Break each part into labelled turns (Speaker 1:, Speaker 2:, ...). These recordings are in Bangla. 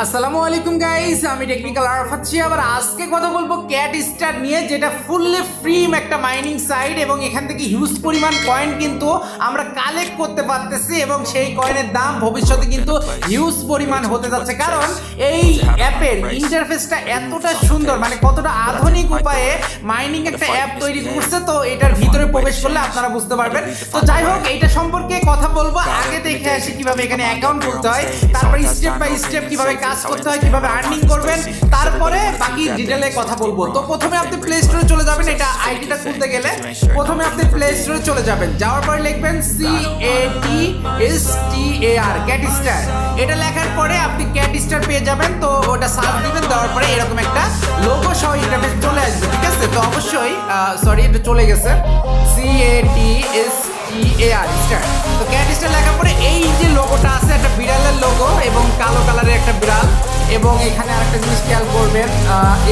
Speaker 1: আসসালামু আলাইকুম গাইস, আমি টেকনিক্যাল আরফাচ্ছি। আবার আজকে কথা বলবো ক্যাট স্টার নিয়ে, যেটা ফুললি ফ্রি একটা মাইনিং সাইট এবং এখান থেকে হিউজ পরিমাণ কয়েন কিন্তু আমরা কালেক্ট করতে পারতেছি এবং সেই কয়েনের দাম ভবিষ্যতে কিন্তু হিউজ পরিমাণ হতে যাচ্ছে, কারণ এই অ্যাপের ইন্টারফেসটা এতটা সুন্দর, মানে কতটা আধুনিক উপায়ে মাইনিং একটা অ্যাপ তৈরি করছে। তো এটার ভিতরে প্রবেশ করলে আপনারা বুঝতে পারবেন। তো যাই হোক, এইটা সম্পর্কে কথা বলবো। আগে দেখে আসি কিভাবে এখানে অ্যাকাউন্ট খুলতে হয়, তারপরে স্টেপ বাই স্টেপ কিভাবে কাজ করতে হয়, কিভাবে আর্নিং করবেন, তারপরে বাকি ডিটেলে কথা বলবো। তো প্রথমে আপনি প্লে স্টোরে চলে যাবেন। এটা আইডিটা খুলতে গেলে প্রথমে আপনি প্লে স্টোরে চলে যাবেন, যাওয়ার পরে লিখবেন CATSTAR ক্যাট স্টার। এটা লেখার পরে আপনি ক্যাট স্টার পেয়ে যাবেন। তো ওটা সার্চ দিবেন, দেওয়ার পরে এরকম একটা লোগো সহ ইন্টারফেস চলে আসবে, ঠিক আছে? তো অবশ্যই সরি, এটা চলে গেছে CATSTAR স্টার। তো ক্যাট স্টার লেখার পরে এই যে লোগোটা আছে, একটা বিড়ালের লোগো এবং কালো কালারের একটা বিড়াল। এবং এখানে আরেকটা জিনিস খেয়াল করবেন,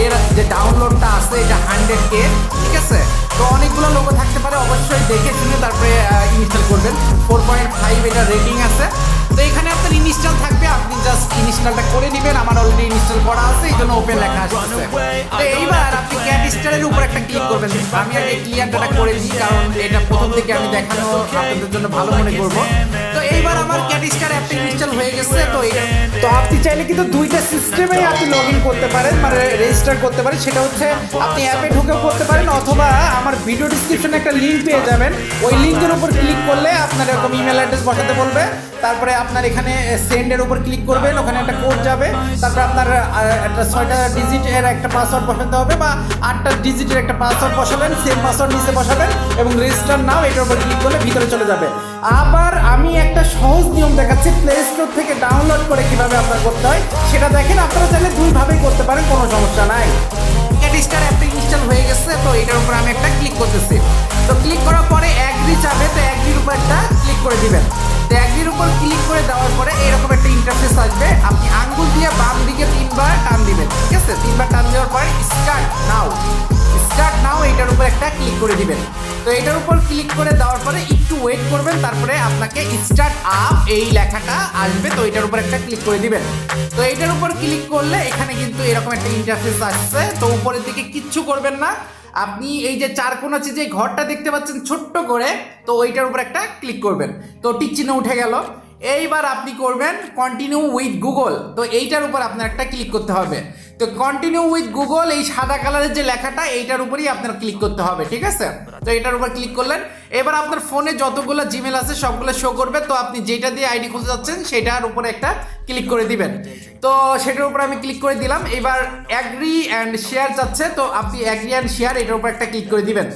Speaker 1: এর যে ডাউনলোডটা আছে এটা 100K, ঠিক আছে? তো অনেকগুলো লোগো থাকতে পারে, অবশ্যই দেখে শুনে তারপরে ইনস্টল করবেন। 4.5 এটা রেটিং আছে। তো এখানে আপনার ইনস্টল থাকবে, আপনি জাস্ট ইনস্টলটা করে নেবেন। আমার অলরেডি ইনস্টল করা আছে, এই জন্য ওপেন লেখা আসছে। তো এইবার আপনি ক্যাট স্টারের উপর একটা ক্লিক করবেন। আমি আগে ক্লিয়ার ডাটা করে দিই, কারণ এটা প্রথম থেকে আমি দেখানো আপনাদের জন্য ভালো মনে করবো। তো এইবার আমার ক্যাট স্টার অ্যাপটা ইনস্টল হয়ে গেছে। তো আপনি চাইলে কিন্তু দুইটা সিস্টেমেই আপনি লগ ইন করতে পারেন, মানে রেজিস্টার করতে পারেন। সেটা হচ্ছে আপনি অ্যাপে ঢুকেও করতে পারেন, অথবা আমার ভিডিও ডিসক্রিপশনে একটা লিঙ্ক পেয়ে যাবেন। ওই লিঙ্কের উপর ক্লিক করলে আপনার এরকম ইমেল অ্যাড্রেস বসাতে বলবে। তারপরে আপনার এখানে সেন্ডের উপর ক্লিক করবেন, ওখানে একটা কোড যাবে। তারপর আপনার একটা 6টা ডিজিটের একটা পাসওয়ার্ড বসাতে হবে, বা 8টা ডিজিটের একটা পাসওয়ার্ড বসাবেন, সেম পাসওয়ার্ড নিচে বসাবেন এবং রেজিস্টার নাও এটার উপর ক্লিক করলে ভিতরে চলে যাবে। আবার আমি একটা সহজ নিয়ম দেখাচ্ছি, প্লে স্টোর থেকে ডাউনলোড করে কিভাবে আপনার করতে হয় সেটা দেখেন। আপনারা চাইলে দুইভাবেই করতে পারেন, কোনো সমস্যা নাই। ক্যাট স্টার অ্যাপটা ইনস্টল হয়ে গেছে। তো এটার উপর আমি একটা ক্লিক করতেছি। তো ক্লিক করার পরে অ্যাগ্রি চাবে, তো অ্যাগ্রির উপর একটা ক্লিক করে দিবেন। তো অ্যাগ্রির উপর ক্লিক করে দেওয়ার পরে এরকম একটা ইন্টারফেস আসবে। আপনি আঙ্গুল দিয়ে বাম দিকে 3বার টান দিবেন, ঠিক আছে? 3বার টান দেওয়ার পরে স্টার্ট নাও এটার উপর একটা ক্লিক করে দিবেন। তো এটার উপর ক্লিক করে দেওয়ার পরে একটু ওয়েট করবেন, তারপরে আপনাকে স্টার্ট আপ এই লেখাটা আসবে। তো এটার উপর একটা ক্লিক করে দিবেন। তো এটার উপর ক্লিক করলে এখানে কিন্তু এরকম একটা ইন্টারফেস আসছে। তো উপরের দিকে কিচ্ছু করবেন না, আপনি এই যে চার কোণা যে ঘরটা দেখতে পাচ্ছেন ছোট্ট করে, তো ওইটার উপর একটা ক্লিক করবেন। তো টিক চিহ্ন উঠে গেল। এইবার আপনি করবেন কন্টিনিউ উইথ গুগল। তো এইটার উপর আপনার একটা ক্লিক করতে হবে। তো কন্টিনিউ উইথ গুগল, এই সাদা কালারের যে লেখাটা, এইটার উপরেই আপনার ক্লিক করতে হবে, ঠিক আছে? তো এটার উপর ক্লিক করলেন। এবার আপনার ফোনে যতগুলো জিমেল আছে সবগুলো শো করবে। তো আপনি যেটা দিয়ে আইডি খুলতে যাচ্ছেন সেটার উপরে একটা ক্লিক করে দিবেন। তো সেটার উপর আমি ক্লিক করে দিলাম। এবার অ্যাগ্রি অ্যান্ড শেয়ার চাচ্ছে, তো আপনি অ্যাগ্রি অ্যান্ড শেয়ার এটার উপর একটা ক্লিক করে দিবেন।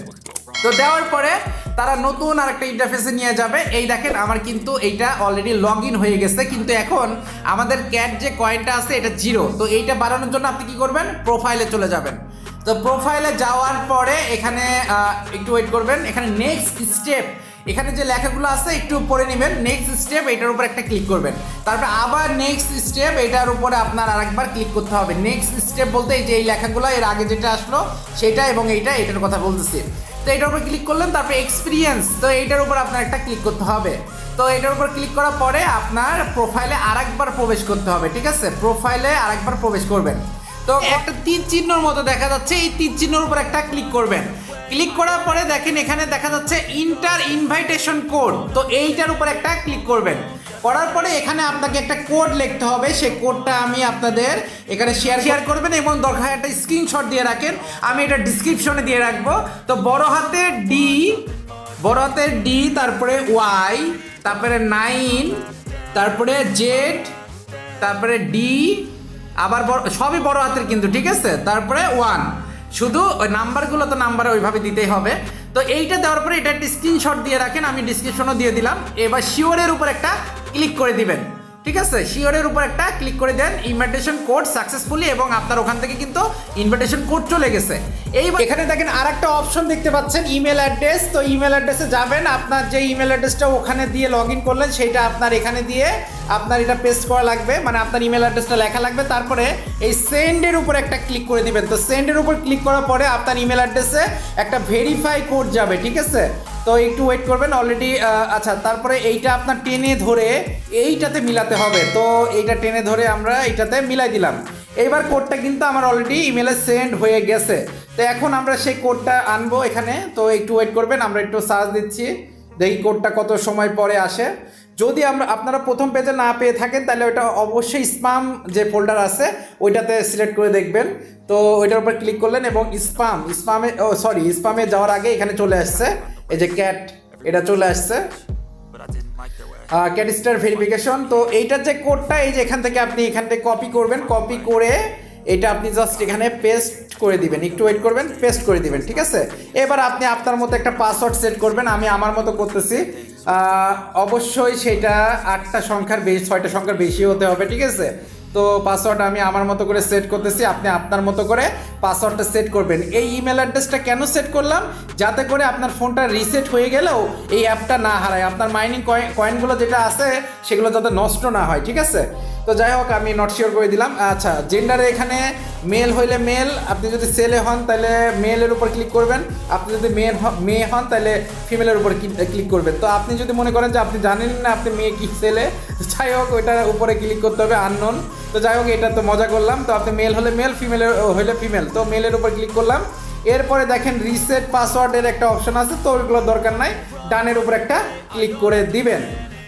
Speaker 1: তো দেওয়ার পরে তারা নতুন আরেকটা ইন্টারফেসে নিয়ে যাবে। এই দেখেন, আমার কিন্তু এইটা অলরেডি লগ ইন হয়ে গেছে, কিন্তু এখন আমাদের ক্যাট যে কয়েনটা আছে এটা 0। তো এইটা বাড়ানোর জন্য আপনি কি করবেন, প্রোফাইলে চলে যাবেন। তো প্রোফাইলে যাওয়ার পরে এখানে একটু ওয়েট করবেন। এখানে নেক্সট স্টেপ, এখানে যে লেখাগুলো আছে একটু পড়ে নেবেন। নেক্সট স্টেপ এটার উপর একটা ক্লিক করবেন। তারপরে আবার নেক্সট স্টেপ, এটার উপরে আপনার আরেকবার ক্লিক করতে হবে। নেক্সট স্টেপ বলতে এই যে এই লেখাগুলো এর আগে যেটা আসলো সেটা এবং এটার কথা বলতেছি। তো এটার উপর ক্লিক করলেন। তারপরে এক্সপিরিয়েন্স, তো এইটার উপর আপনার একটা ক্লিক করতে হবে। তো এটার উপর ক্লিক করার পরে আপনার প্রোফাইলে আরেকবার প্রবেশ করতে হবে, ঠিক আছে? প্রোফাইলে আরেকবার প্রবেশ করবেন। তো একটা তীর চিহ্নর মতো দেখা যাচ্ছে, এই তীর চিহ্নের উপর একটা ক্লিক করবেন। ক্লিক করার পরে দেখেন এখানে দেখা যাচ্ছে ইন্টার ইনভাইটেশন কোড। তো এইটার উপর একটা ক্লিক করবেন। করার পরে এখানে আপনাকে একটা কোড লিখতে হবে। সেই কোডটা আমি আপনাদের এখানে শেয়ার করবেন এবং দরকার একটা স্ক্রিনশট দিয়ে রাখেন। আমি এটা ডিসক্রিপশনে দিয়ে রাখবো। তো বড় হাতের ডি, তারপরে ওয়াই, তারপরে 9, তারপরে জেড, তারপরে ডি, আবার সবই বড় হাতের কিন্তু, ঠিক আছে? তারপরে 1, শুধু ওই নাম্বারগুলো তো নাম্বারে ওইভাবে দিতেই হবে। তো এইটা দেওয়ার পরে এটা একটা স্ক্রিনশট দিয়ে রাখেন, আমি ডিসক্রিপশনও দিয়ে দিলাম। এবার শিওরের উপর একটা ক্লিক করে দিবেন, ঠিক আছে? শিওরের উপর একটা ক্লিক করে দেন। ইনভাইটেশন কোড সাকসেসফুলি, এবং আপনার ওখান থেকে কিন্তু ইনভাইটেশন কোড চলে গেছে। এইবার এখানে দেখেন আরেকটা অপশন দেখতে পাচ্ছেন, ইমেল অ্যাড্রেস। তো ইমেল অ্যাড্রেসে যাবেন, আপনার যে ইমেল অ্যাড্রেসটা ওখানে দিয়ে লগ ইন করলেন সেটা আপনার এখানে দিয়ে আপনার এটা পেস্ট করা লাগবে, মানে আপনার ইমেল অ্যাড্রেসটা লেখা লাগবে। তারপরে এই সেন্ডের উপর একটা ক্লিক করে দিবেন। তো সেন্ডের উপর ক্লিক করার পরে আপনার ইমেল অ্যাড্রেসে একটা ভেরিফাই কোড যাবে, ঠিক আছে? তো একটু ওয়েট করবেন অলরেডি। আচ্ছা, তারপরে এইটা আপনার টেনে ধরে এইটাতে মিলাতে হবে। তো এইটা টেনে ধরে আমরা এইটাতে মিলাই দিলাম। এইবার কোডটা কিন্তু আমার অলরেডি ইমেলে সেন্ড হয়ে গেছে। তো এখন আমরা সেই কোডটা আনবো এখানে। তো একটু ওয়েট করবেন, আমরা একটু সার্চ দিচ্ছি, দেখি কোডটা কত সময় পরে আসে। যদি আপনারা প্রথম পেজে না পেয়ে থাকেন তাহলে ওইটা অবশ্যই স্পাম যে ফোল্ডার আছে ওইটাতে সিলেক্ট করে দেখবেন। তো ওইটার উপর ক্লিক করলেন এবং স্পামে যাওয়ার আগে এখানে চলে আসছে এই যে ক্যাট, এটা চলে আসছে ক্যাট স্টার ভেরিফিকেশন। তো এইটার যে কোডটা এই যে এখান থেকে কপি করবেন, কপি করে এটা আপনি জাস্ট এখানে পেস্ট করে দিবেন। একটু ওয়েট করবেন, পেস্ট করে দিবেন, ঠিক আছে। এবার আপনি আপনার মতো একটা পাসওয়ার্ড সেট করবেন। আমি আমার মতো করতেছি। অবশ্যই সেটা 8টা সংখ্যার বেশি, 6টা সংখ্যার বেশি হতে হবে, ঠিক আছে। তো পাসওয়ার্ড আমি আমার মতো করে সেট করতেছি, আপনি আপনার মতো করে পাসওয়ার্ডটা সেট করবেন। এই ইমেল অ্যাড্রেসটা কেন সেট করলাম, যাতে করে আপনার ফোনটা রিসেট হয়ে গেলেও এই অ্যাপটা না হারায়, আপনার মাইনিং কয়েনগুলো যেটা আছে সেগুলো যাতে নষ্ট না হয়, ঠিক আছে। তো যাই হোক, আমি নট শিওর করে দিলাম। আচ্ছা, জেন্ডারে এখানে মেল হইলে মেল, আপনি যদি ছেলে হন তাহলে মেলের উপর ক্লিক করবেন, আপনি যদি মেয়ে হন তাহলে ফিমেলের উপর ক্লিক করবেন। তো আপনি যদি মনে করেন যে আপনি জানেন না আপনি মেয়ে কি ছেলে, যাই হোক ওইটার উপরে ক্লিক করতে হবে, আননোন। তো যাই হোক, এটা তো মজা করলাম। তো আপনি মেল হলে মেল, ফিমেলের হলে ফিমেল। তো মেলের উপর ক্লিক করলাম। এরপরে দেখেন রিসেট পাসওয়ার্ডের একটা অপশন আছে, তো ওইগুলো দরকার নাই, ডানের উপর একটা ক্লিক করে দিবেন।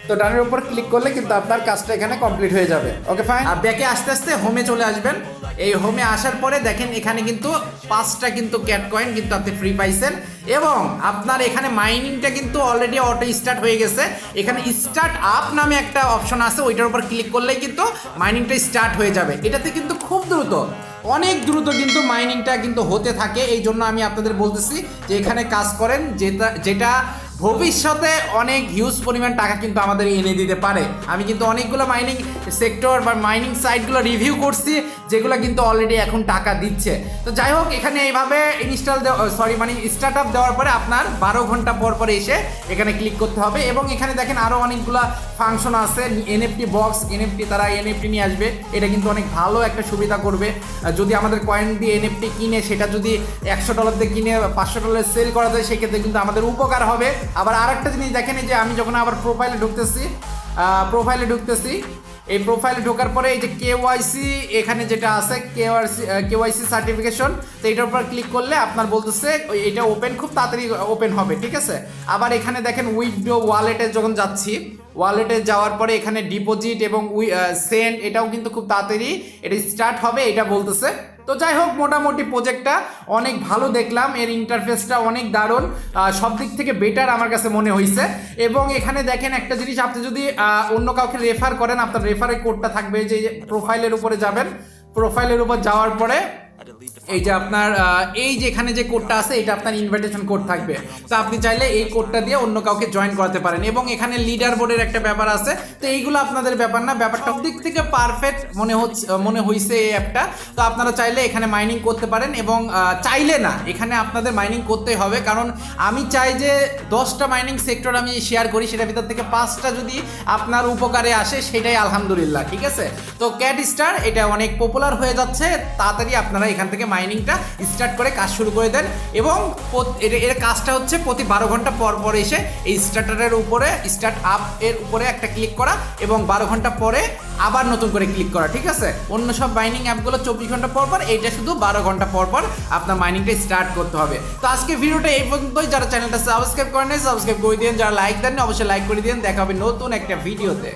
Speaker 1: তো ডানের উপর ক্লিক করলে কিন্তু আপনার কাজটা এখানে কমপ্লিট হয়ে যাবে। Okay fine. আর ব্যাকে আস্তে আস্তে হোমে চলে আসবেন। এই হোমে আসার পরে দেখেন এখানে কিন্তু 5টা কিন্তু ক্যাট কয়েন কিন্তু আপনি ফ্রি পাইছেন এবং আপনার এখানে মাইনিংটা কিন্তু অলরেডি অটো স্টার্ট হয়ে গেছে। এখানে স্টার্ট আপ নামে একটা অপশন আছে, ওইটার উপর ক্লিক করলেই কিন্তু মাইনিংটা স্টার্ট হয়ে যাবে। এটাতে কিন্তু খুব দ্রুত, অনেক দ্রুত কিন্তু মাইনিংটা কিন্তু হতে থাকে। এই জন্য আমি আপনাদের বলতেছি যে এখানে কাজ করেন, যেটা ভবিষ্যতে অনেক হিউজ পরিমাণ টাকা কিন্তু আমাদের এনে দিতে পারে। আমি কিন্তু অনেকগুলো মাইনিং সেক্টর বা মাইনিং সাইটগুলো রিভিউ করছি যেগুলো কিন্তু অলরেডি এখন টাকা দিচ্ছে। তো যাই হোক, এখানে এইভাবে স্টার্ট আপ দেওয়ার পরে আপনার 12 ঘন্টা পর পরে এসে এখানে ক্লিক করতে হবে এবং এখানে দেখেন আরও অনেকগুলো ফাংশন আছে। এনএফটি বক্স, তারা এনএফটি নিয়ে আসবে, এটা কিন্তু অনেক ভালো একটা সুবিধা করবে। যদি আমাদের কয়েন দিয়ে এনএফটি কিনে সেটা যদি $100 দিয়ে কিনে $500 সেল করা যায়, সেক্ষেত্রে কিন্তু আমাদের উপকার হবে। আবার আরেকটা জিনিস দেখেন, যে আমি যখন আবার প্রোফাইলে ঢুকতেছি, এই প্রোফাইলে ঢোকার পরে এই যে কেওয়াইসি এখানে যেটা আছে কেওয়াইসি সার্টিফিকেশন, তো এটার উপর ক্লিক করলে আপনার বলতেছে এটা খুব তাড়াতাড়ি ওপেন হবে, ঠিক আছে। আবার এখানে দেখেন উইথড্র ওয়ালেটে যখন যাচ্ছি, ওয়ালেটে যাওয়ার পরে এখানে ডিপোজিট এবং সেন্ড, এটাও কিন্তু খুব তাড়াতাড়ি এটা স্টার্ট হবে, এটা বলতেছে। তো যাই হোক, মোটামুটি প্রজেক্টটা অনেক ভালো দেখলাম, এর ইন্টারফেসটা অনেক দারুণ, সব দিক থেকে বেটার আমার কাছে মনে হয়েছে। এবং এখানে দেখেন একটা জিনিস, আপনি যদি অন্য কাউকে রেফার করেন, আপনার রেফারের কোডটা থাকবে, যে প্রোফাইলের উপরে যাবেন, প্রোফাইলের উপর যাওয়ার পরে এই যে আপনার এই যে এখানে যে কোডটা আছে, এটা আপনার ইনভাইটেশন কোড থাকবে। তো আপনি চাইলে এই কোডটা দিয়ে অন্য কাউকে জয়েন করাতে পারেন। এবং এখানে লিডার বোর্ডের একটা ব্যাপার আছে, তো এইগুলো আপনাদের ব্যাপার না, ব্যাপারটা দিক থেকে পারফেক্ট মনে হয়েছে এই অ্যাপটা। তো আপনারা চাইলে এখানে মাইনিং করতে পারেন এবং চাইলে না, এখানে আপনাদের মাইনিং করতেই হবে, কারণ আমি চাই যে 10টা মাইনিং সেক্টর আমি শেয়ার করি, সেটার ভিতর থেকে 5টা যদি আপনার উপকারে আসে সেটাই আলহামদুলিল্লাহ, ঠিক আছে। তো ক্যাট স্টার এটা অনেক পপুলার হয়ে যাচ্ছে, তাড়াতাড়ি আপনারা এখান থেকে মাইনিংটা স্টার্ট করে কাজ শুরু করে দেন। এবং এর কাজটা হচ্ছে প্রতি 12 ঘন্টা পর পর এসে এই স্টার্ট আপ এর উপরে একটা ক্লিক করা এবং 12 ঘন্টা পরে আবার নতুন করে ক্লিক করা, ঠিক আছে। অন্য সব মাইনিং অ্যাপগুলো 24 ঘন্টা পর পর, এইটা শুধু 12 ঘন্টা পর পর আপনার মাইনিংটা স্টার্ট করতে হবে। তো আজকে ভিডিওটা এই পর্যন্তই। যারা চ্যানেলটা সাবস্ক্রাইব করেন সাবস্ক্রাইব করে দিন, যারা লাইক দেন অবশ্যই লাইক করে দিন। দেখা হবে নতুন একটা ভিডিওতে।